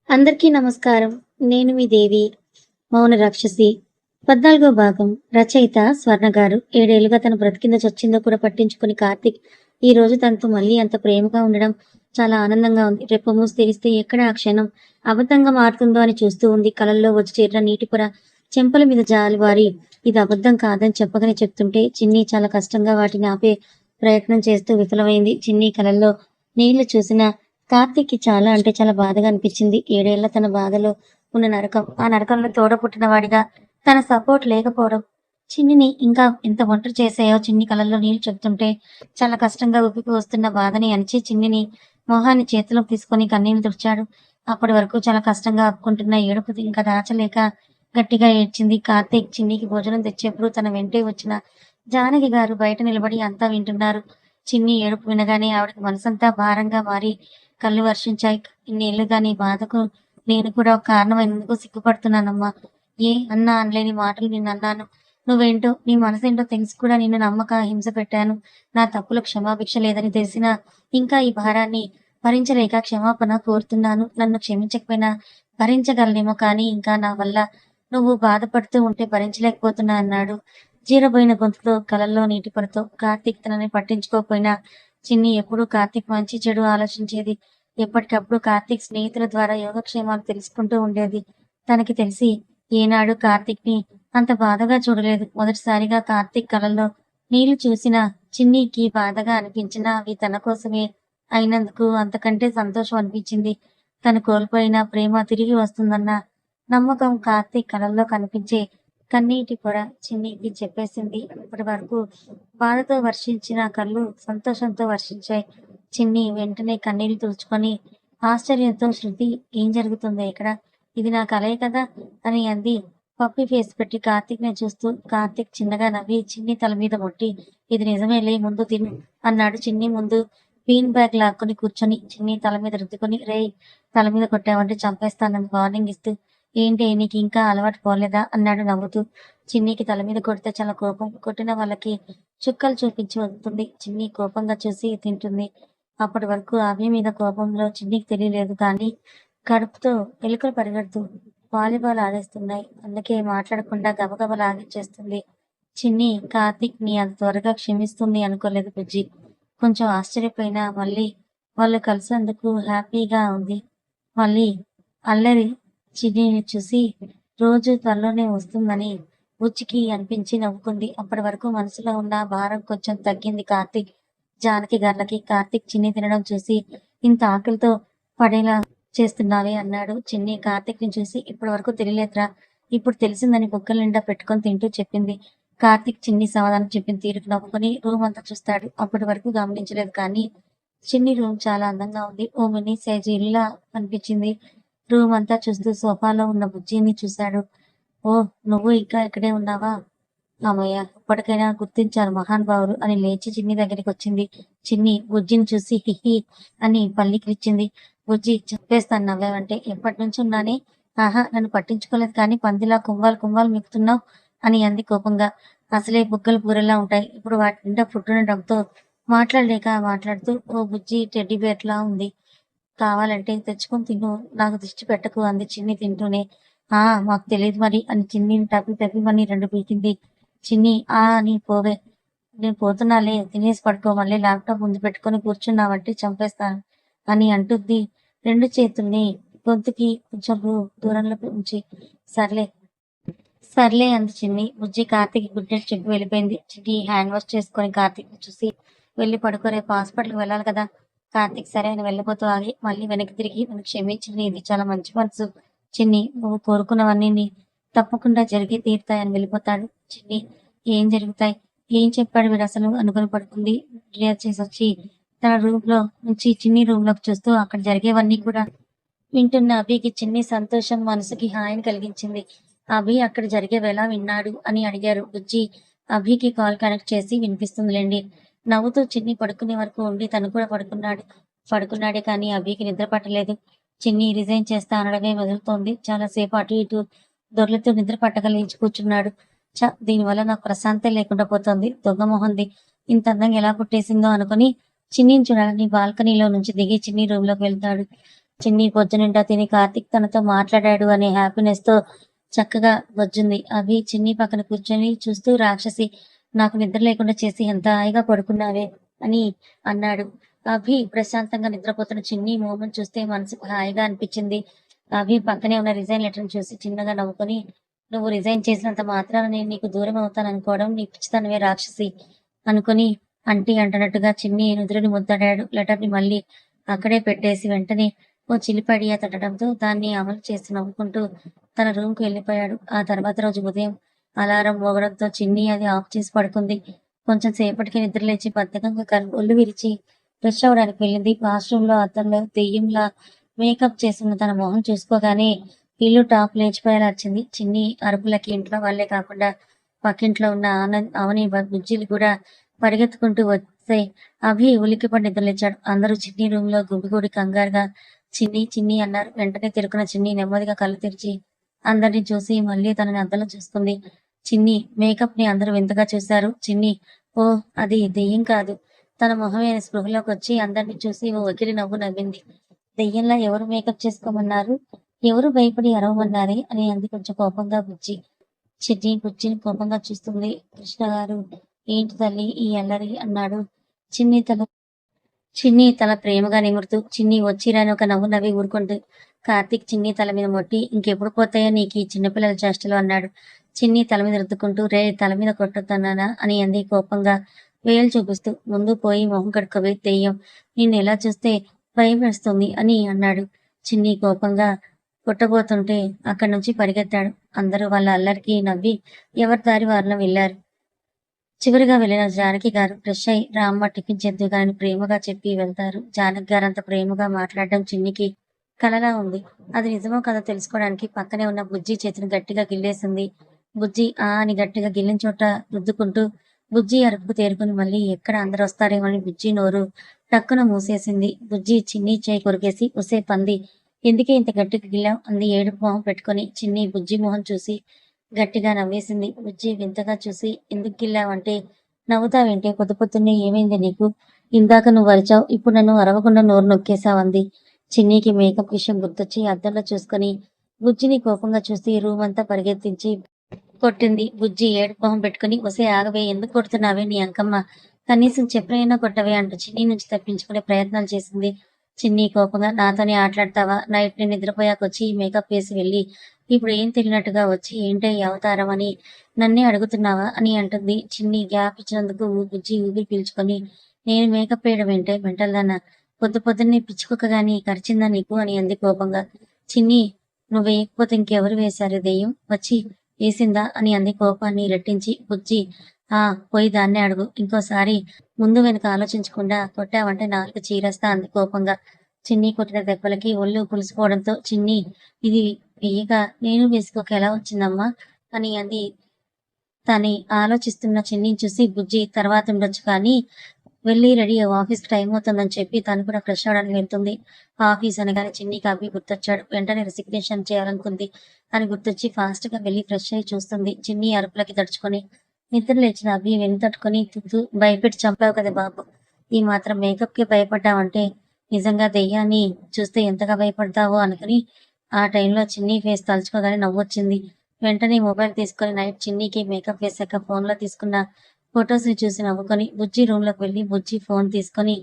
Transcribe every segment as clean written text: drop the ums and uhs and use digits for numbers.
అందరికీ నమస్కారం. నేను మీ దేవి. మౌన రాక్షసి. 14వ భాగం. రచయిత స్వర్ణ గారు. 7 ఏళ్లుగా తను బ్రతికిందో చచ్చిందో కూడా పట్టించుకుని కార్తీక్ ఈ రోజు తనతో మళ్ళీ అంత ప్రేమగా ఉండడం చాలా ఆనందంగా ఉంది. రెప్ప మూసి తెరిస్తే ఎక్కడ ఆ క్షణం అబద్ధంగా మారుతుందో అని చూస్తూ ఉంది. కలల్లో వచ్చి చేరిన నీటి పొర చెంపల మీద జాలువారి ఇది అబద్ధం కాదని చెప్పగానే చెప్తుంటే చిన్ని చాలా కష్టంగా వాటిని ఆపే ప్రయత్నం చేస్తూ విఫలమైంది. చిన్ని కలల్లో నీళ్లు చూసిన కార్తీక్‌కి చాలా అంటే చాలా బాధగా అనిపించింది. 7 ఏళ్ల తన బాధలో ఉన్న నరకం. ఆ నరకంలో తోడ పుట్టిన వాడిగా తన సపోర్ట్ లేకపోవడం చిన్నిని ఇంకా ఎంత ఒంటరి చేశాయో. చిన్ని కళ్ళల్లో నీళ్లు చెప్తుంటే చాలా కష్టంగా ఉబ్బికి వస్తున్న బాధని అణచి చిన్నిని మొహాన్ని చేతిలోకి తీసుకొని కన్నీళ్లు తుడిచాడు. అప్పటి వరకు చాలా కష్టంగా ఆపుకుంటున్న ఏడుపు ఇంకా దాచలేక గట్టిగా ఏడ్చింది. కార్తీక్ చిన్నికి భోజనం తెచ్చేప్పుడు తన వెంటే వచ్చిన జానకి గారు బయట నిలబడి అంతా వింటున్నారు. చిన్ని ఏడుపు వినగానే ఆవిడకి మనసంతా భారంగా మారి కళ్ళు వర్షించాయి. ఇన్నేళ్లుగా నీ బాధకు నేను కూడా ఒక కారణమైనందుకు సిగ్గుపడుతున్నానమ్మా. అన్నా అనలేని మాటలు నిన్నన్నాను. నువ్వేంటో, నీ మనసేంటో తెలిసి కూడా నిన్ను నమ్మక హింస పెట్టాను. నా తప్పులకు క్షమాభిక్ష లేదని తెలిసినా ఇంకా ఈ భారాన్ని భరించలేక క్షమాపణ కోరుతున్నాను. నన్ను క్షమించకపోయినా భరించగలనేమో కానీ ఇంకా నా వల్ల నువ్వు బాధపడుతూ ఉంటే భరించలేకపోతున్నా అన్నాడు. జీరబోయిన గొంతుతో కలల్లో నీటి పొరతో. కార్తీక్ తనని పట్టించుకోకపోయినా చిన్ని ఎప్పుడూ కార్తీక్ మంచి చెడు ఆలోచించేది. ఎప్పటికప్పుడు కార్తీక్ స్నేహితుల ద్వారా యోగక్షేమాలు తెలుసుకుంటూ ఉండేది. తనకి తెలిసి ఏనాడు కార్తీక్ ని అంత బాధగా చూడలేదు. మొదటిసారిగా కార్తీక్ కళ్ళల్లో నీళ్లు చూసిన చిన్నికి బాధగా అనిపించినా అవి తన కోసమే అయినందుకు అంతకంటే సంతోషం అనిపించింది. తను కోల్పోయిన ప్రేమ తిరిగి వస్తుందన్న నమ్మకం కార్తీక్ కళ్ళల్లో కనిపించే కన్నీటి పొర చిన్నికి చెప్పేసింది. ఇప్పటి వరకు బాధతో వర్షించిన కళ్ళు సంతోషంతో వర్షించాయి. చిన్ని వెంటనే కన్నీళ్లు తుడుచుకొని ఆశ్చర్యంతో శృతి ఏం జరుగుతుందో ఇక్కడ, ఇది నా కలే కదా అని అంది. పప్పి ఫేస్ పెట్టి కార్తీక్ ని చూస్తూ. కార్తీక్ చిన్నగా నవ్వి చిన్ని తల మీద ముట్టి ఇది నిజమేలే, ముందు తిను అన్నాడు. చిన్ని ముందు బీన్ బ్యాగ్ లాక్కుని కూర్చొని చిన్ని తల మీద రుద్దుకొని రేయ్, తల మీద కొట్టావంటే చంపేస్తానని వార్నింగ్ ఇస్తూ ఏంటి నీకు ఇంకా అలవాటు పోలేదా అన్నాడు నవ్వుతూ. చిన్నికి తల మీద కొడితే చాలా కోపం. కొట్టిన వాళ్ళకి చుక్కలు చూపించి వదులుతుంది. చిన్ని కోపంగా చూసి తింటుంది. అప్పటి వరకు అవి మీద కోపంలో చిన్నికి తెలియలేదు కానీ కడుపుతో ఎలుకలు పరిగెడుతూ వాలీబాల్ ఆడేస్తున్నాయి. అందుకే మాట్లాడకుండా గబగబ లాగించేస్తుంది. చిన్ని కార్తీక్ ని అంత త్వరగా క్షమిస్తుంది అనుకోలేదు బుజ్జి. కొంచెం ఆశ్చర్యపోయినా మళ్ళీ వాళ్ళు కలిసేందుకు హ్యాపీగా ఉంది. మళ్ళీ అల్లరి చిన్నిని చూసి రోజు త్వరలోనే వస్తుందని బుజ్జికి అనిపించి నవ్వుకుంది. అప్పటి వరకు మనసులో ఉన్న భారం కొంచెం తగ్గింది కార్తీక్ జానకి గార్లకి. కార్తీక్ చిన్ని తినడం చూసి ఇంత ఆకలితో పడేలా చేస్తున్నావే అన్నాడు. చిన్ని కార్తీక్ ని చూసి ఇప్పటి వరకు తెలియలేదురా, ఇప్పుడు తెలిసిందని బుగ్గల నిండా పెట్టుకొని తింటూ చెప్పింది. కార్తీక్ చిన్ని సమాధానం చెప్పిన తీరుకు నవ్వుకొని రూమ్ అంతా చూస్తాడు. అప్పటి వరకు గమనించలేదు కానీ చిన్ని రూమ్ చాలా అందంగా ఉంది. ఓ మినీ సైజు ఇల్లా అనిపించింది. రూమ్ అంతా చూస్తూ సోఫాలో ఉన్న బుజ్జిని చూశాడు. ఓ, నువ్వు ఇంకా ఇక్కడే ఉన్నావా? అమ్మయ్య, ఇప్పటికైనా గుర్తించారు మహానుభావులు అని లేచి చిన్ని దగ్గరికి వచ్చింది. చిన్ని బుజ్జిని చూసి హిహి అని పల్లికిలిచ్చింది. బుజ్జి చెప్పేస్తాను నవ్వావంటే, ఎప్పటి నుంచి ఉన్నానే, ఆహా నన్ను పట్టించుకోలేదు కానీ పందిలా కుంభాలు కుంభాలు మిక్కుతున్నావు అని అంది కోపంగా. అసలే బుగ్గలు బూరెలా ఉంటాయి, ఇప్పుడు వాటి నిండా ఫుడ్ ఉండడంతో మాట్లాడలేక మాట్లాడుతూ ఓ బుజ్జి టెడ్డీ బేర్లా ఉంది, కావాలంటే తెచ్చుకొని తిను, నాకు దిష్టి పెట్టకు అంది చిన్ని తింటూనే. ఆ మాకు తెలియదు మరి అని చిన్నిని తప్పి రెండు పీకింది. చిన్ని ఆ అని పోవే, నేను పోతున్నాలే, తినేసి పడుకో, మళ్ళీ ల్యాప్టాప్ ముందు పెట్టుకొని కూర్చున్నావంటే చంపేస్తాను అని అంటుంది. రెండు చేతుల్ని గొంతుకి కొంచెం దూరంలో ఉంచి. సర్లే సర్లే అంది చిన్ని. బుజ్జి కార్తీక్ గుడ్ నైట్ చెప్పి వెళ్ళిపోయింది. చిన్ని హ్యాండ్ వాష్ చేసుకొని కార్తీక్ ని చూసి వెళ్ళి పడుకో, రేపు హాస్పిటల్కి వెళ్ళాలి కదా. కార్తీక్ సరే అని వెళ్ళిపోతూ ఆగి మళ్ళీ వెనక్కి తిరిగి నన్ను క్షమించింది, ఇది చాలా మంచి మనసు చిన్ని, నువ్వు కోరుకున్నవన్నీ తప్పకుండా జరిగి తీరుతాయని వెళ్ళిపోతాడు. చిన్ని ఏం జరుగుతాయి, ఏం చెప్పాడు వీడు అసలు అనుకుని పడుకుంది. క్లియర్ చేసి వచ్చి తన రూమ్ లో నుంచి చిన్ని రూమ్ లోకి చూస్తూ అక్కడ జరిగేవన్నీ కూడా వింటున్న అభికి చిన్ని సంతోషం మనసుకి హాయిని కలిగించింది. అభి అక్కడ జరిగేవేలా విన్నాడు అని అడిగారు. బుజ్జి అభికి కాల్ కనెక్ట్ చేసి వినిపిస్తుందిలేండి. నవ్వుతూ చిన్ని పడుకునే వరకు ఉండి తను కూడా పడుకున్నాడే కానీ అభికి నిద్ర పట్టలేదు. చిన్ని రిజైన్ చేస్తా అనడమే వదులుతోంది. చాలాసేపు అటు ఇటు దొర్లుతూ నిద్ర పట్టక లేచి కూర్చున్నాడు. దీనివల్ల నాకు ప్రశాంతే లేకుండా పోతుంది, దొంగమొహంది ఇంత అందంగా ఎలా పుట్టేసిందో అనుకుని చిన్నిని చూడాలని బాల్కనీలో నుంచి దిగి చిన్ని రూమ్ లోకి వెళ్తాడు. చిన్ని పొద్దునిండా తిని కార్తీక్ తనతో మాట్లాడాడు అనే హ్యాపీనెస్ తో చక్కగా బొజ్జుంది. అభి చిన్ని పక్కన కూర్చొని చూస్తూ, రాక్షసి, నాకు నిద్ర లేకుండా చేసి ఎంత హాయిగా పడుకున్నావే అని అన్నాడు. అభి ప్రశాంతంగా నిద్రపోతున్న చిన్ని మోహం చూస్తే మనసుకు హాయిగా అనిపించింది. అభి పక్కనే ఉన్న రిజైన్ లెటర్ చూసి చిన్నగా నవ్వుకొని, నువ్వు రిజైన్ చేసినంత మాత్రాన నేను నీకు దూరం అవుతాను అనుకోవడం నీ పిచ్చితనమే రాక్షసి అనుకుని అంటీ అంటున్నట్టుగా చిన్ని నుదురుని ముద్దడాడు. లెటర్ ని మళ్ళీ అక్కడే పెట్టేసి వెంటనే ఓ చిలిపడియా తట్టడంతో దాన్ని అమలు చేసి నవ్వుకుంటూ తన రూమ్ కు వెళ్ళిపోయాడు. ఆ తర్వాత రోజు ఉదయం అలారం మోగడంతో చిన్ని అది ఆఫ్ చేసి పడుకుంది. కొంచెం సేపటికి నిద్రలేచి బద్ధకంగా ఒళ్ళు విరిచి ఫ్రెష్ అవడానికి వెళ్ళింది. వాష్రూమ్ లో అద్దంలో దెయ్యంలా మేకప్ చేసిన తన మొహం చూసుకోగానే ఇల్లు టాప్ లేచిపోయేలా వచ్చింది. చిన్ని అరుపులకి ఇంట్లో వాళ్ళే కాకుండా పక్కింట్లో ఉన్న ఆనంద్, అవని, బుజ్జిలు కూడా పరిగెత్తుకుంటూ వస్తే అభి ఉలిక్కిపడి నిద్రలేచాడు. అందరూ చిన్ని రూమ్ లో గుమిగూడి కంగారుగా చిన్ని చిన్ని అన్నారు. వెంటనే తెరుకున్న చిన్ని నెమ్మదిగా కళ్ళు తెరిచి అందరిని చూసి మళ్ళీ తనని అద్దంలో చూసుకుంది. చిన్ని మేకప్ ని అందరూ వింతగా చూశారు. చిన్ని ఓ అది దెయ్యం కాదు, తన మొహమే స్పృహలోకి వచ్చి అందరిని చూసి ఓ వకిలి నవ్వు నవ్వింది. దెయ్యంలా ఎవరు మేకప్ చేసుకోమన్నారు, ఎవరు భయపడి అరవమన్నారే అని అంది కొంచెం కోపంగా బుజ్జి. చిన్ని బుజ్జిని కోపంగా చూస్తుంది. కృష్ణ గారు, ఏంటి తల్లి ఈ అల్లరి అన్నాడు. చిన్ని తల చిన్ని తల ప్రేమగా నిమురుతూ, చిన్ని వచ్చిరాని ఒక నవ్వు నవ్వి ఊరుకుంటూ కార్తీక్ చిన్ని తల మీద మొట్టి, ఇంకెప్పుడు పోతాయో నీకు ఈ చిన్నపిల్లల చేష్టలు అన్నాడు. చిన్ని తల మీద రుద్దుకుంటూ, రే తల మీద కొట్టొద్దన్నానా అని అంది కోపంగా వేలు చూపిస్తూ. ముందు పోయి మొహం కడుక్కోవే దెయ్యం, నిన్ను ఎలా చూస్తే భయం వేస్తుంది అని అన్నాడు. చిన్ని కోపంగా కొట్టబోతుంటే అక్కడి నుంచి పరిగెత్తాడు. అందరూ వాళ్ళ అల్లరికి నవ్వి ఎవరి దారి వారిలో వెళ్ళారు. చివరిగా వెళ్ళిన జానకి గారు ఫ్రెష్ అయి రామ్మ టిఫిన్ చేద్దు గాని ప్రేమగా చెప్పి వెళ్తారు. జానకి గారు అంత ప్రేమగా మాట్లాడడం చిన్నికి కలలా ఉంది. అది నిజమో కాదో తెలుసుకోవడానికి పక్కనే ఉన్న బుజ్జి చేతిని గట్టిగా గిల్లేసింది. బుజ్జి ఆ అని గట్టిగా గిల్లిన చోట రుద్దుకుంటూ బుజ్జి అరుపుకు తేరుకుని మళ్ళీ ఎక్కడ అందరు వస్తారేమో అని బుజ్జి నోరు టక్కున మూసేసింది. బుజ్జి చిన్ని చేయి కొరికేసి, ఒసే పంది, ఎందుకే ఇంత గట్టిగా గిల్లావు అంది ఏడుపు మొహం పెట్టుకొని. చిన్ని బుజ్జి మొహం చూసి గట్టిగా నవ్వేసింది. బుజ్జి వింతగా చూసి, ఎందుకు గిల్లావంటే, నవ్వుతావేంటే, పొద్దు పొద్దున్నే ఏమైంది నీకు, ఇందాక నువ్వు అరిచావు, ఇప్పుడు నన్ను అరవకుండా నోరు నొక్కేశావంది. చిన్నికి మేకప్ విషయం గుర్తొచ్చి అద్దంలో చూసుకొని బుజ్జిని కోపంగా చూసి రూమ్ అంతా పరిగెత్తించి కొట్టింది. బుజ్జి ఏడుపు మొహం పెట్టుకుని, ఒసే ఆగవే, ఎందుకు కొడుతున్నావే నీ అంకమ్మ, కనీసం చెప్పనైనా కొట్టవే అంటూ చిన్ని నుంచి తప్పించుకునే ప్రయత్నాలు చేసింది. చిన్ని కోపంగా, నాతోనే ఆటలాడతావా, నైట్ నేను నిద్రపోయాకొచ్చి మేకప్ వేసి వెళ్ళి ఇప్పుడు ఏం తెలియనట్టుగా వచ్చి ఏంటే ఈ అవతారం అని నన్నే అడుగుతున్నావా అని అంటుంది. చిన్ని గ్యాప్ ఇచ్చినందుకు బుజ్జి ఊపిరి పీల్చుకొని, నేను మేకప్ వేయడం ఏంటే మెంటల్దానా, పొద్దు పొద్దున్నే పిచ్చుకుక్క గాని కరిచిందా నీకు అని అంది కోపంగా. చిన్ని, నువ్వు వేయకపోతే ఇంకెవరు వేశారు దెయ్యం వచ్చి వేసిందా అని అంది కోపాన్ని రెట్టించి. బుజ్జి ఆ పోయి దాన్నే అడుగు, ఇంకోసారి ముందు వెనుక ఆలోచించకుండా కొట్టావంటే నాలుగు చీరేస్తా అంది కోపంగా. చిన్ని కొట్టిన దెబ్బలకి ఒళ్ళు పులిసిపోవడంతో చిన్ని ఇది వెయ్యగా నేను వేసుకోక ఎలా వచ్చిందమ్మా అని అంది. తని ఆలోచిస్తున్న చిన్నిని చూసి బుజ్జి తర్వాత ఉండొచ్చు కానీ వెళ్ళి రెడీ అవ్వు, ఆఫీస్కి టైం అవుతుందని చెప్పి తను కూడా ఫ్రెష్ అవడానికి వెళ్తుంది. ఆఫీస్ అనగానే చిన్నికి అభి గుర్తొచ్చాడు. వెంటనే రిసిగ్నేషన్ చేయాలనుకుంది. అని గుర్తొచ్చి ఫాస్ట్ గా వెళ్ళి ఫ్రెష్ అయ్యి చూస్తుంది. చిన్ని అరుపులకి తడుచుకొని నిద్ర లేచిన అభి వెను తట్టుకొని తుతూ, భయపెట్టి చంపావు కదా బాబు, ఈ మాత్రం మేకప్ కి భయపడ్డావంటే నిజంగా దెయ్యాన్ని చూస్తే ఎంతగా భయపడతావో అనుకుని ఆ టైంలో చిన్ని ఫేస్ తలుచుకోగానే నవ్వొచ్చింది. వెంటనే మొబైల్ తీసుకొని నైట్ చిన్నికి మేకప్ వేశాక ఫోన్ లో తీసుకున్న ఫొటోస్ ని చూసి నవ్వుకొని బుజ్జి రూమ్ లోకి వెళ్ళి బుజ్జి ఫోన్ తీసుకొని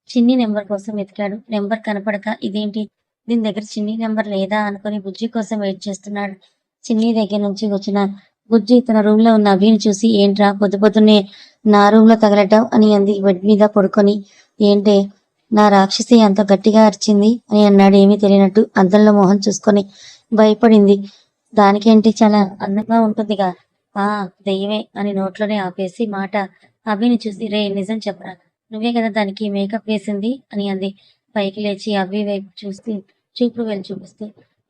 చిన్ని నెంబర్ కోసం వెతికాడు. నెంబర్ కనపడక ఇదేంటి, దీని దగ్గర చిన్ని నెంబర్ లేదా అనుకుని బుజ్జి కోసం వెయిట్ చేస్తున్నాడు. చిన్ని దగ్గర నుంచి వచ్చిన బుజ్జి తన రూమ్ లో ఉన్న అభిని చూసి, ఏంట్రా పొద్దు పొద్దున్నే నా రూమ్ లో తగలటావు అని అంది బెడ్ మీద పడుకొని. ఏంటే నా రాక్షసి అంత గట్టిగా అరిచింది అని అన్నాడు ఏమీ తెలియనట్టు. అద్దంలో మొహం చూసుకొని భయపడింది. దానికేంటి, చాలా అందంగా ఉంటుందిగా. ఆ దెయ్యమే అని నోట్లోనే ఆపేసి మాట అభిని చూసి, రే నిజం చెప్పరా, నువ్వే కదా దానికి మేకప్ వేసింది అని అంది. పైకి లేచి అభి వైపు చూసి చూపుడు వెళ్ళి చూపిస్తూ,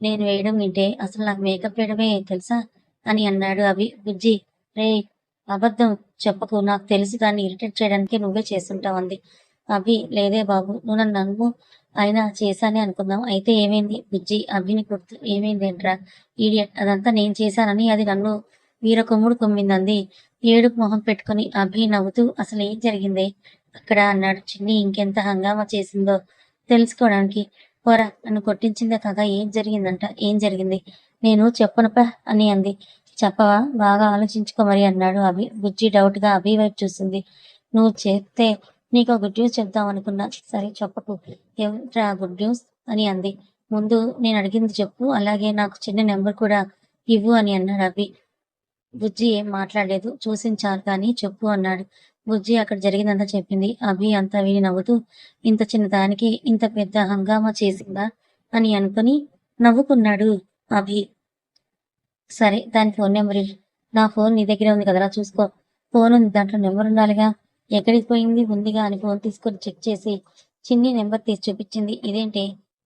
నేను వేయడం వింటే అసలు నాకు మేకప్ వేయడమే తెలుసా అని అన్నాడు అభి. బుజ్జి రే అబద్ధం చెప్పకు, నాకు తెలుసు దాన్ని ఇరిటేట్ చేయడానికి నువ్వే చేస్తుంటావు అంది. అభి లేదే బాబు, నువ్వు నన్ను నమ్ము, అయినా చేశానే అనుకుందాం, అయితే ఏమైంది బుజ్జి అభిని కొడుతూ. ఏమైంది ఏంట్రా ఈడియట్, అదంతా నేను చేశానని అది నన్ను వీరకొమ్ముడు కుమ్మిందంది ఏడుపు మొహం పెట్టుకుని. అభి నవ్వుతూ, అసలు ఏం జరిగిందే అక్కడ అన్నాడు. చిన్ని ఇంకెంత హంగామా చేసిందో తెలుసుకోవడానికి పోరా, నన్ను కొట్టించిందే కదా, ఏం జరిగిందంట, ఏం జరిగింది, నేను చెప్పనుపా అని అంది. చెప్పవా, బాగా ఆలోచించుకో మరి అన్నాడు అభి. బుజ్జి డౌట్ గా అభి వైపు చూసింది. నువ్వు చెప్తే నీకు గుడ్ న్యూస్ చెప్దాం అనుకున్నా. సరే చెప్పకు, ఏమిట్రా గుడ్ న్యూస్ అని అంది. ముందు నేను అడిగింది చెప్పు, అలాగే నాకు చిన్న నెంబర్ కూడా ఇవ్వు అని అన్నాడు అభి. బుజ్జి ఏం మాట్లాడలేదు. చూసించారు కానీ చెప్పు అన్నాడు. బుజ్జి అక్కడ జరిగిందంతా చెప్పింది. అభి అంతా విని నవ్వుతూ, ఇంత చిన్న దానికి ఇంత పెద్ద హంగామా చేసిందా అని అనుకుని నవ్వుకున్నాడు అభి. సరే, దాని ఫోన్ నెంబర్ ఇవ్వు. నా ఫోన్ నీ దగ్గరే ఉంది కదరా, చూసుకో. ఫోన్ ఉంది, దాంట్లో నెంబర్ ఉండాలిగా. ఎక్కడికి పోయింది, ఉందిగా అని ఫోన్ తీసుకొని చెక్ చేసి చిన్ని నెంబర్ తీసి చూపించింది. ఇదేంటి,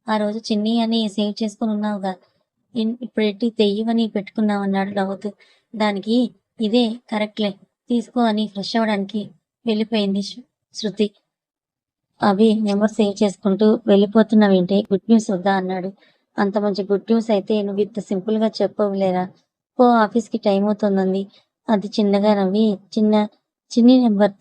ఆ రోజు చిన్ని అని సేవ్ చేసుకుని ఉన్నావుగా, ఇప్పుడెట్టి తెయ్యమని పెట్టుకున్నావన్నాడు నవ్వుతూ. దానికి ఇదే కరెక్ట్లే, తీసుకో అని ఫ్రెష్ అవ్వడానికి వెళ్ళిపోయింది శృతి. అభి నెంబర్ సేవ్ చేసుకుంటూ, వెళ్ళిపోతున్నావేంటి, గుడ్ న్యూస్ వద్దా అన్నాడు. అంత మంచి గుడ్ న్యూస్ అయితే నువ్వు ఇంత సింపుల్ గా చెప్పవులేరా, పో ఆఫీస్కి టైం అవుతుందంది. అది చిన్నగా నవ్వి చిన్ని నెంబర్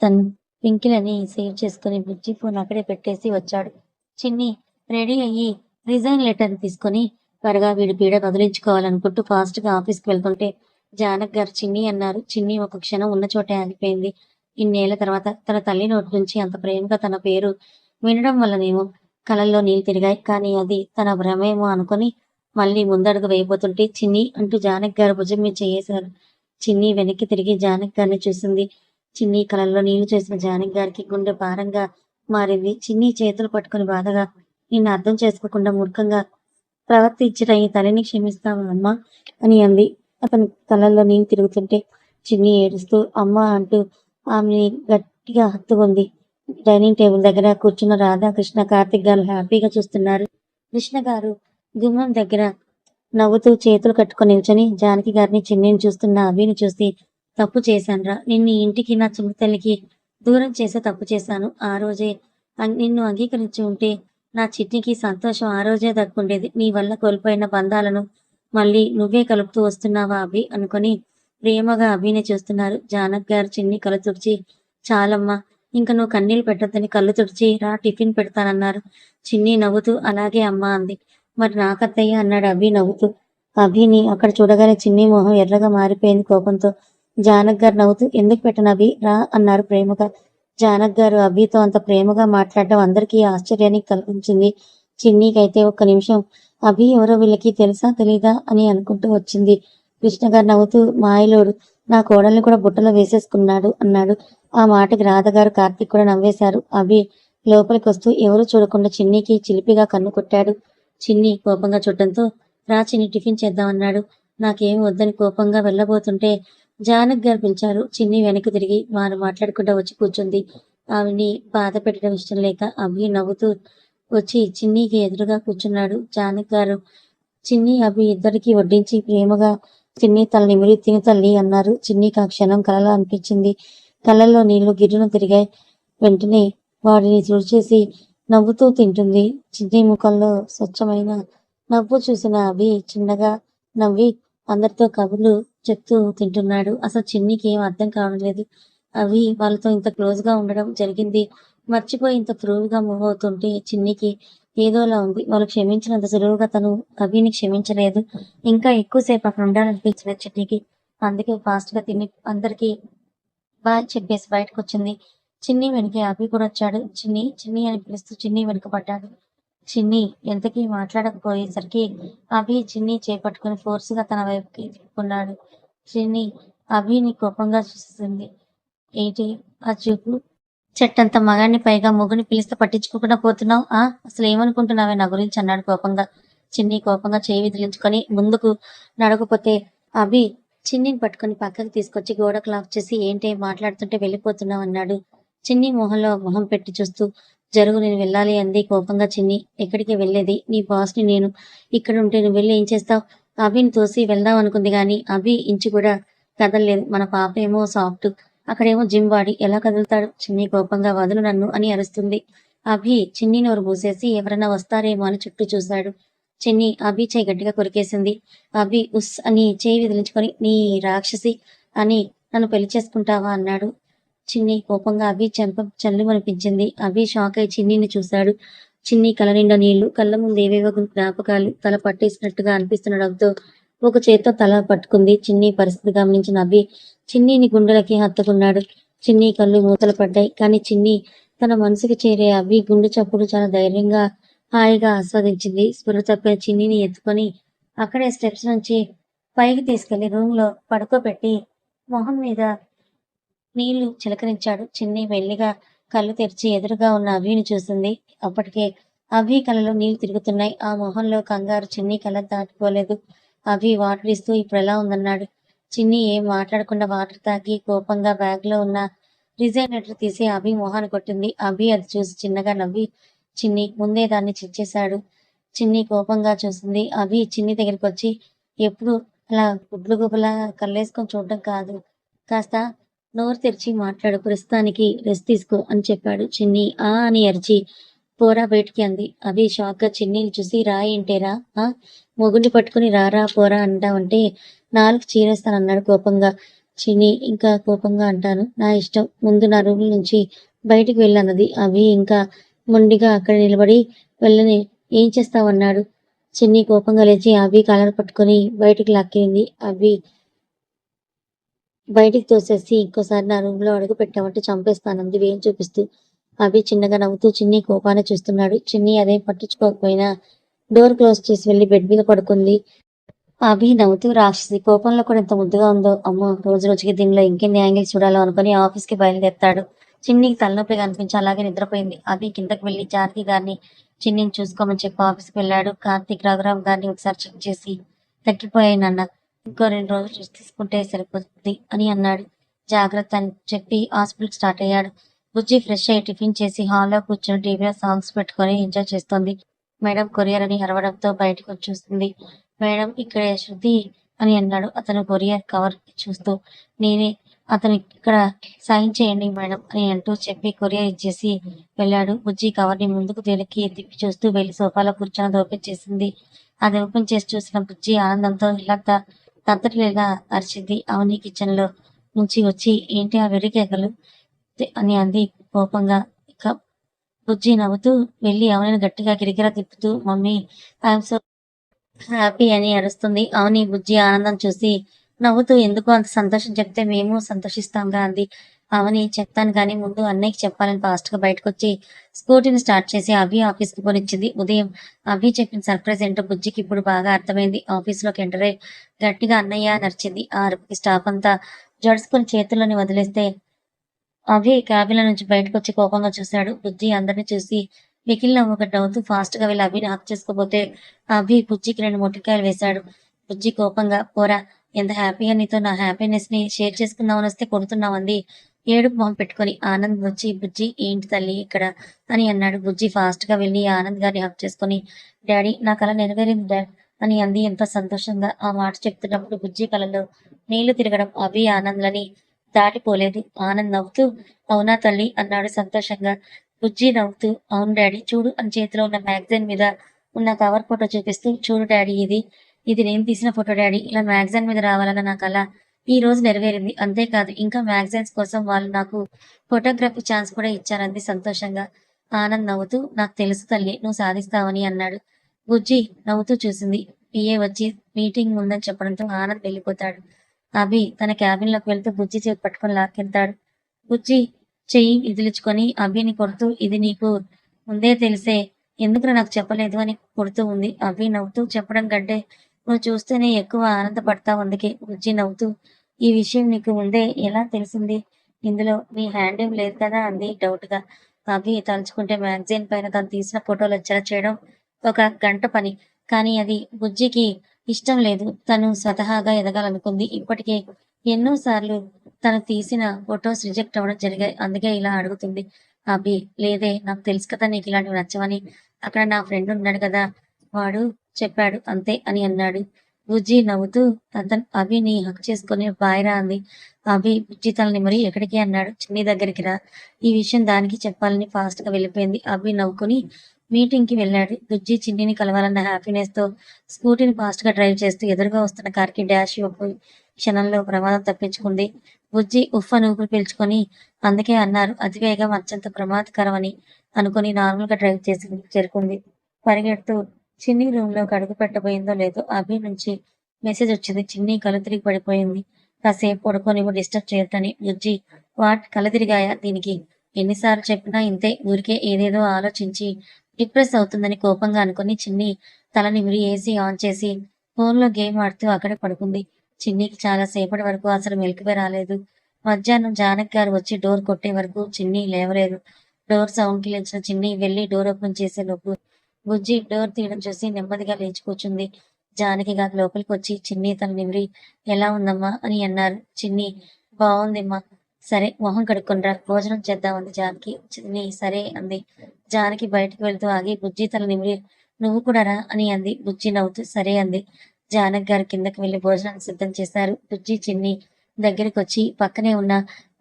పింకిలని సేవ్ చేసుకుని బుజ్జి ఫోన్ అక్కడే పెట్టేసి వచ్చాడు. చిన్ని రెడీ అయ్యి రిజైన్ లెటర్ తీసుకొని త్వరగా వీడి పీడ వదిలించుకోవాలనుకుంటూ ఫాస్ట్ గా ఆఫీస్కి వెళ్తుంటే జానక్ గారు చిన్ని అన్నారు. చిన్ని ఒక క్షణం ఉన్న చోటే ఆగిపోయింది. ఇన్నేళ్ల తర్వాత తన తల్లి నోటి నుంచి అంత ప్రేమగా తన పేరు వినడం వల్లనేమో కళ్ళల్లో నీళ్లు తిరిగాయి. కానీ అది తన భ్రమేమో అనుకుని మళ్ళీ ముందడుగు వేయబోతుంటే చిన్ని అంటూ జానక్ గారు భుజం మీద చేయేశారు. చిన్ని వెనక్కి తిరిగి జానక్ గారిని చూసింది. చిన్ని కళ్ళల్లో నీళ్లు చేసిన జానక్ గారికి గుండె భారంగా మారింది. చిన్ని చేతులు పట్టుకుని బాధగా, నిన్ను అర్థం చేసుకోకుండా మూర్ఖంగా ప్రవర్తించిన ఈ తల్లిని క్షమిస్తావా అమ్మా అని అంది. అతని కళ్ళల్లో నీళ్లు తిరుగుతుంటే చిన్ని ఏడుస్తూ అమ్మా అంటూ ఆమెని గట్టిగా హత్తుకుంది. డైనింగ్ టేబుల్ దగ్గర కూర్చున్న రాధా, కృష్ణ, కార్తిక్ గారు హ్యాపీగా చూస్తున్నారు. కృష్ణ గారు గుమ్మం దగ్గర నవ్వుతూ చేతులు కట్టుకొని నిల్చొని జానకి గారిని చిన్నిని చూస్తున్న అభిని చూసి, తప్పు చేశానురా, నిన్ను ఈ ఇంటికి నా చిన్న తల్లికి దూరం చేసే తప్పు చేశాను. ఆ రోజే నిన్ను అంగీకరించి ఉంటే నా చిట్నికి సంతోషం ఆ రోజే దక్కుండేది. నీ వల్ల కోల్పోయిన బంధాలను మళ్ళీ నువ్వే కలుపుతూ వస్తున్నావా అభి అనుకొని ప్రేమగా అభిని చూస్తున్నారు. జానక్ గారు చిన్ని కళ్ళు తుడిచి, చాలమ్మా, ఇంక నువ్వు కన్నీళ్ళు పెట్టొద్దని కళ్ళు తుడిచి రా టిఫిన్ పెడతానన్నారు. చిన్ని నవ్వుతూ అలాగే అమ్మా అంది. మరి నాకత్తయ్య అన్నాడు అభి నవ్వుతూ. అభిని అక్కడ చూడగానే చిన్ని మొహం ఎర్రగా మారిపోయింది కోపంతో. జానక్ గారు నవ్వుతూ, ఎందుకు పెట్టను అభి, రా అన్నారు ప్రేమగా. జానక్ గారు అభితో అంత ప్రేమగా మాట్లాడడం అందరికీ ఆశ్చర్యానికి కలిగించింది. చిన్నీకైతే ఒక్క నిమిషం అభి ఎవరో వీళ్ళకి తెలుసా తెలీదా అని అనుకుంటూ వచ్చింది. కృష్ణ గారు నవ్వుతూ, మాయలోడు నా కోడల్ని కూడా బుట్టలో వేసేసుకున్నాడు అన్నాడు. ఆ మాటకి రాధగారు, కార్తీక్ కూడా నవ్వేశారు. అభి లోపలికి వస్తూ ఎవరు చూడకుండా చిన్నీకి చిలిపిగా కన్ను కొట్టాడు. చిన్ని కోపంగా చూడటంతో, రా చిన్ని టిఫిన్ చేద్దామన్నాడు. నాకేమి వద్దని కోపంగా వెళ్ళబోతుంటే జానక్ గారు పిలిచారు. చిన్ని వెనక్కి తిరిగి వారు మాట్లాడకుండా వచ్చి కూర్చుంది. ఆవిడ్ని బాధ పెట్టడం ఇష్టం లేక అభి నవ్వుతూ వచ్చి చిన్నీకి ఎదురుగా కూర్చున్నాడు. జానక్ గారు చిన్ని అభి ఇద్దరికి వడ్డించి ప్రేమగా, చిన్ని తల నిమిరి తిని తల్లి అన్నారు. చిన్నికి ఆ క్షణం కలలా అనిపించింది. కళ్ళల్లో నీళ్లు గిర్రున తిరిగాయి. వెంటనే వాడిని తుడిచేసి నవ్వుతూ తింటుంది. చిన్ని ముఖంలో స్వచ్ఛమైన నవ్వు చూసిన అభి చిన్నగా నవ్వి అందరితో కబుర్లు చెప్తూ తింటున్నాడు. అసలు చిన్నికి ఏం అర్థం కావడం లేదు. అవి వాళ్ళతో ఇంత క్లోజ్ గా ఉండడం జరిగింది మర్చిపోయి ఇంత ఫ్రూగా మూవ్ అవుతుంటే చిన్నికి ఏదోలా ఉంది. వాళ్ళు క్షమించినంత సులువుగా తను అభిని క్షమించలేదు. ఇంకా ఎక్కువసేపు అక్కడ ఉండాలనిపించలేదు చిన్నికి. అందుకే ఫాస్ట్ గా తిని అందరికి బాయ్ చెప్పేసి బయటకు వచ్చింది. చిన్ని వెనకే అభి కూడా వచ్చాడు. చిన్ని చిన్ని అని పిలుస్తూ చిన్ని వెనుక పడ్డాడు. చిన్ని ఎంతకీ మాట్లాడకపోయేసరికి అభి చిన్ని చేపట్టుకుని ఫోర్స్ గా తన వైపుకి తిప్పుకున్నాడు. చిన్ని అభిని కోపంగా చూసింది. ఏంటి ఆ చూపు, చెట్టంత మగాన్ని పైగా మొగుని పిలిస్తే పట్టించుకోకుండా పోతున్నావు, అసలు ఏమనుకుంటున్నావే నా గురించి అన్నాడు కోపంగా. చిన్ని కోపంగా చేయి విదిలించుకొని ముందుకు నడకపోతే అభి చిన్నిని పట్టుకొని పక్కకి తీసుకొచ్చి గోడకు లాక్ చేసి, ఏంటి మాట్లాడుతుంటే వెళ్ళిపోతున్నావు అన్నాడు. చిన్ని మొహంలో మొహం పెట్టి చూస్తూ, జరుగు, నేను వెళ్ళాలి అంది కోపంగా చిన్ని. ఎక్కడికి వెళ్ళేది, నీ బాస్ ని నేను ఇక్కడ ఉంటే నువ్వు వెళ్ళి ఏం చేస్తావు. అభిని తోసి వెళ్దాం అనుకుంది గాని అభి ఇంచు కూడా కదలలేదు. మన పాప ఏమో సాఫ్ట్, అక్కడేమో జిమ్ వాడి, ఎలా కదులుతాడు. చిన్ని కోపంగా వదులు నన్ను అని అరుస్తుంది. అభి చిన్ని నోరు మూసేసి ఎవరన్నా వస్తారేమో అని చుట్టూ చూశాడు. చిన్ని అభి చేయి గట్టిగా కొరికేసింది. అభి ఉస్ అని చేయి విదిలించుకొని, నీ రాక్షసి అని నన్ను పెళ్లి చేసుకుంటావా అన్నాడు. చిన్ని కోపంగా అభి చెంప చల్లుమనిపించింది. అభి షాక్ అయి చిన్నిని చూశాడు. చిన్ని కళ్ళ నిండా నీళ్లు, కళ్ళ ముందు ఏవేవో జ్ఞాపకాలు తల పట్టేసినట్టుగా అనిపిస్తుండడంతో ఒక చేత్తో తల పట్టుకుంది. చిన్ని పరిస్థితి గమనించిన అభి చిన్నిని గుండెలకి హత్తుకున్నాడు. చిన్ని కళ్ళు మూతలు పడ్డాయి. కానీ చిన్ని తన మనసుకి చేరే అభి గుండె చప్పుడు చాలా ధైర్యంగా, హాయిగా ఆస్వాదించింది. స్పృహ తప్పిన చిన్నిని ఎత్తుకొని అక్కడే స్టెప్స్ నుంచి పైకి తీసుకెళ్లి రూమ్ లో పడుకోబెట్టి మొహం మీద నీళ్లు చిలకరించాడు. చిన్ని మెల్లిగా కళ్ళు తెరిచి ఎదురుగా ఉన్న అభిని చూసింది. అప్పటికే అభి కళ్ళలో నీళ్లు తిరుగుతున్నాయి. ఆ మొహంలో కంగారు చిన్ని కళ్ళ దాటిపోలేదు. అభి వాటర్ ఇస్తూ ఇప్పుడు ఎలా ఉందన్నాడు. చిన్ని ఏం మాట్లాడకుండా వాటర్ తాగి కోపంగా బ్యాగ్ లో ఉన్న రిజైన్ లెటర్ తీసి అభి మొహాన్ని కొట్టింది. అభి అది చూసి చిన్నగా నవ్వి చిన్ని ముందే దాన్ని చిచ్చేశాడు. చిన్ని కోపంగా చూసింది. అభి చిన్ని దగ్గరికి వచ్చి ఎప్పుడు అలా గుడ్లు గుబలా కళ్ళేసుకొని చూడడం కాదు, కాస్త నోరు తెరిచి మాట్లాడు, ప్రస్తుతానికి రెస్ట్ తీసుకో అని చెప్పాడు. చిన్ని ఆ అని అరిచి పోరా బయటికి అంది. అభి షాక్ గా చిన్నిని చూసి రా ఏంటేరా, ఆ మొగుడిని పట్టుకుని రారా పోరా అంటావంటే నాలుగు చీరేస్తానన్నాడు కోపంగా. చిన్ని ఇంకా కోపంగా అంటాను, నా ఇష్టం, ముందు నా రూమ్ నుంచి బయటికి వెళ్ళన్నది. అభి ఇంకా మొండిగా అక్కడ నిలబడి వెళ్ళని ఏం చేస్తావన్నాడు. చిన్ని కోపంగా లేచి అభి కాలర్ పట్టుకుని బయటికి లాక్కింది. అభి బయటికి తోసేసి ఇంకోసారి నా రూమ్ లో అడుగు పెట్టామంటే చంపేస్తానంది వేలు చూపిస్తూ. అభి చిన్నగా నవ్వుతూ చిన్ని కోపాన్ని చూస్తున్నాడు. చిన్ని అదేం పట్టించుకోకపోయినా డోర్ క్లోజ్ చేసి వెళ్లి బెడ్ మీద పడుకుంది. అభి నవ్వుతూ రాక్షసి కోపంలో కూడా ఎంత ముద్దుగా ఉందో, అమ్మో రోజు రోజుకి దీనిలో ఇంకెన్ని యాంగిల్స్ చూడాలో అనుకుని ఆఫీస్ కి బయలుదేరతాడు. చిన్నికి తలనొప్పిగా అనిపించి అలాగే నిద్రపోయింది. అభి కిందకి వెళ్లి జానకి గారిని చిన్నిని చూసుకోమని చెప్పి ఆఫీస్కి వెళ్ళాడు. కార్తీక్ రఘురామ్ గారిని ఒకసారి చెక్ చేసి తగ్గిపోయాయి నాన్న, ఇంకో 2 రోజులు రెస్ట్ తీసుకుంటే సరిపోతుంది అని అన్నాడు. జాగ్రత్త అని చెప్పి హాస్పిటల్ స్టార్ట్ అయ్యాడు. బుజ్జి ఫ్రెష్ అయ్యి టిఫిన్ చేసి హాల్లో కూర్చొని టీవీలో సాంగ్స్ పెట్టుకొని ఎంజాయ్ చేస్తోంది. మేడం కొరియర్ అని అరవడంతో బయటకు వచ్చి చూస్తుంది. మేడం ఇక్కడే శృతి అని అన్నాడు అతను కొరియర్ కవర్ చూస్తూ. నేనే, అతను ఇక్కడ సైన్ చేయండి మేడం అని అంటూ చెప్పి కొరియర్ ఇచ్చేసి వెళ్ళాడు. బుజ్జి కవర్ ని ముందుకు వెనక్కి తిప్పి చూస్తూ వెళ్లి సోఫాలో కూర్చొని ఓపెన్ చేసింది. అది ఓపెన్ చేసి చూసిన బుజ్జి ఆనందంతో ఇల్లంతా తత్తరిల్లేలా అరిచింది. అవని కిచెన్ లో నుంచి వచ్చి ఏంటి ఆ వెర్రి కేకలు అని అంది కోపంగా. ఇక బుజ్జి నవ్వుతూ వెళ్లి అవనిని గట్టిగా గిరిగిరా తిప్పుతూ మమ్మీ ఐఎమ్ సో హ్యాపీ అని అరుస్తుంది. అవని బుజ్జి ఆనందం చూసి నవ్వుతూ ఎందుకు అంత సంతోషం చెప్తే మేము సంతోషిస్తాంగా అంది. అవని చెప్తాను కానీ ముందు అన్నయ్యకి చెప్పాలని ఫాస్ట్ గా బయటకు వచ్చి స్కూటీని స్టార్ట్ చేసి అభి ఆఫీస్ కి పోనిచ్చింది. ఉదయం అభి చెప్పిన సర్ప్రైజ్ ఏంటో బుజ్జికి ఇప్పుడు బాగా అర్థమైంది. ఆఫీస్ లోకి ఎంటర్ అయి గట్టిగా అన్నయ్య నడిచింది. ఆ అరుపుకి స్టాఫ్ అంతా జడుసుకుని చేతుల్లోని వదిలేస్తే అభి క్యాబిన్ నుంచి బయటకు వచ్చి కోపంగా చూశాడు. బుజ్జి అందరిని చూసి మిగిలిన ఒకటి నవ్వుతూ ఫాస్ట్ గా వెళ్ళి అభిని హక్ చేసుకోబోతే అభి బుజ్జికి 2 మొట్టికాయలు వేశాడు. బుజ్జి కోపంగా పోరా, ఎంత హ్యాపీగా నీతో నా హ్యాపీనెస్ ని షేర్ చేసుకుందామని వస్తే కొడుతున్నావంది ఏడుపు మొహం పెట్టుకొని. ఆనంద్ వచ్చి బుజ్జి ఏంటి తల్లి ఇక్కడ అని అన్నాడు. బుజ్జి ఫాస్ట్ గా వెళ్ళి ఆనంద్ గారిని హక్ చేసుకుని డాడీ నా కల నెరవేరింది డాడ్ అని అంది ఎంతో సంతోషంగా. ఆ మాట చెప్తున్నప్పుడు బుజ్జి కలలో నీళ్లు తిరగడం అభి ఆనంద్లని దాటిపోలేదు. ఆనంద్ నవ్వుతూ అవునా తల్లి అన్నాడు సంతోషంగా. బుజ్జి నవ్వుతూ అవును డాడీ చూడు అని చేతిలో ఉన్న మ్యాగజైన్ మీద ఉన్న కవర్ ఫోటో చూపిస్తూ చూడు డాడీ ఇది నేను తీసిన ఫోటో డాడీ, ఇలా మ్యాగజైన్ మీద రావాలన్న నా కల ఈ రోజు నెరవేరింది. అంతేకాదు ఇంకా మ్యాగజైన్స్ కోసం వాళ్ళు నాకు ఫోటోగ్రఫీ ఛాన్స్ కూడా ఇచ్చారంది సంతోషంగా. ఆనంద్ నవ్వుతూ నాకు తెలుసు తల్లి నువ్వు సాధిస్తావని అన్నాడు. బుజ్జి నవ్వుతూ చూసింది. పిఏ వచ్చి మీటింగ్ ఉందని చెప్పడంతో ఆనంద్ వెళ్ళిపోతాడు. అభి తన క్యాబిన్ లోకి వెళ్తూ బుజ్జి చేతి పట్టుకొని లాక్కెళ్తాడు. బుజ్జి చెయ్యి విదిలించుకొని అభిని కొడుతూ ఇది నీకు ముందే తెలిసే ఎందుకురా నాకు చెప్పలేదు అని కొడుతూ ఉంది. అభి నవ్వుతూ చెప్పడం కంటే నువ్వు చూస్తేనే ఎక్కువ ఆనందపడతావు అందుకే. బుజ్జి నవ్వుతూ ఈ విషయం నీకు ముందే ఎలా తెలిసింది, ఇందులో నీ హ్యాండ్ ఏం లేదు కదా అంది డౌట్ గా. అభి తలుచుకుంటే మ్యాగజైన్ పైన తను తీసిన ఫోటోలు వచ్చేలా చేయడం ఒక గంట పని. కానీ అది బుజ్జికి ఇష్టం లేదు. తను స్వతహాగా ఎదగాలనుకుంది. ఇప్పటికే ఎన్నోసార్లు తను తీసిన ఫొటోస్ రిజెక్ట్ అవ్వడం జరిగాయి. అందుకే ఇలా అడుగుతుంది. అభి లేదే నాకు తెలుసు కదా నీకు ఇలాంటివి నచ్చవని, అక్కడ నా ఫ్రెండ్ ఉన్నాడు కదా వాడు చెప్పాడు అంతే అని అన్నాడు. బుజ్జి నవ్వుతూ అతను అభిని హక్ చేసుకుని బాయ్ రా అంది. అభి బుజ్జి తలని మరి ఎక్కడికి అన్నాడు. చిన్ని దగ్గరికి రా, ఈ విషయం దానికి చెప్పాలని ఫాస్ట్ గా వెళ్ళిపోయింది. అభి నవ్వుకుని మీటింగ్ కి వెళ్ళాడు. బుజ్జి చిన్నిని కలవాలన్న హ్యాపీనెస్ తో స్కూటీని ఫాస్ట్ గా డ్రైవ్ చేస్తూ ఎదురుగా వస్తున్న కార్ కి డాష్ ఇవ్వబోయి క్షణంలో ప్రమాదం తప్పించుకుంది. బుజ్జి ఉఫ్ అని ఊపిరి పీల్చుకొని, అందుకే అన్నారు అతివేగం అత్యంత ప్రమాదకరం అని అనుకుని నార్మల్గా డ్రైవ్ చేసి చేరుకుంది. పరిగెడుతూ చిన్ని రూమ్లోకి అడుగు పెట్టబోయిందో లేదో అభి నుంచి మెసేజ్ వచ్చింది. చిన్ని కళ్ళు తిరిగి పడిపోయింది. కాసేపు పడుకోనివ్వు, డిస్టర్బ్ చేయొద్దని. బుజ్జి వాట్, కళ్ళు తిరిగాయా దీనికి? ఎన్నిసార్లు చెప్పినా ఇంతే, ఊరికే ఏదేదో ఆలోచించి డిప్రెస్ అవుతుందని కోపంగా అనుకుని చిన్ని తల నిమిరి ఏసీ ఆన్ చేసి ఫోన్లో గేమ్ ఆడుతూ అక్కడే పడుకుంది. చిన్నికి చాలా సేపటి వరకు అసలు మెలకువే రాలేదు. మధ్యాహ్నం జానకి గారు వచ్చి డోర్ కొట్టే వరకు చిన్ని లేవలేదు. డోర్ సౌండ్కి లేచిన చిన్ని వెళ్లి డోర్ ఓపెన్ చేసే లోపు బుజ్జి డోర్ తీయడం చూసి నెమ్మదిగా లేచి కూర్చుంది. జానకి గారు లోపలికి వచ్చి చిన్ని తల నిమిరి ఎలా ఉందమ్మా అని అన్నారు. చిన్ని బాగుందిమ్మా. సరే మొహం కడుక్కొనిరా, భోజనం చేద్దామంది జానకి. చిన్ని సరే అంది. జానకి బయటకు వెళ్తూ ఆగి బుజ్జి తల నిమిరి నువ్వు కూడా రా అని అంది. బుజ్జి నవ్వుతూ సరే అంది. జానకి గారు కిందకి వెళ్లి భోజనాన్ని సిద్ధం చేశారు. బుజ్జి చిన్ని దగ్గరికి వచ్చి పక్కనే ఉన్న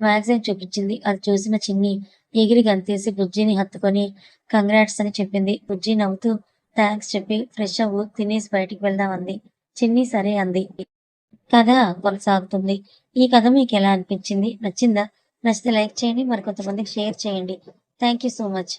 మ్యాగజైన్ చూపించింది. అది చూసిన చిన్ని ఎగిరి గంతేసి బుజ్జిని హత్తుకొని కంగ్రాట్స్ అని చెప్పింది. బుజ్జి నవ్వుతూ థ్యాంక్స్ చెప్పి ఫ్రెష్ అవ్వు, తినేసి బయటికి వెళ్దాం అంది. చిన్ని సరే అంది. కథ కొనసాగుతుంది. ఈ కథ మీకు ఎలా అనిపించింది? నచ్చిందా? నచ్చితే లైక్ చేయండి, మరికొంతమందికి షేర్ చేయండి. Thank you so much.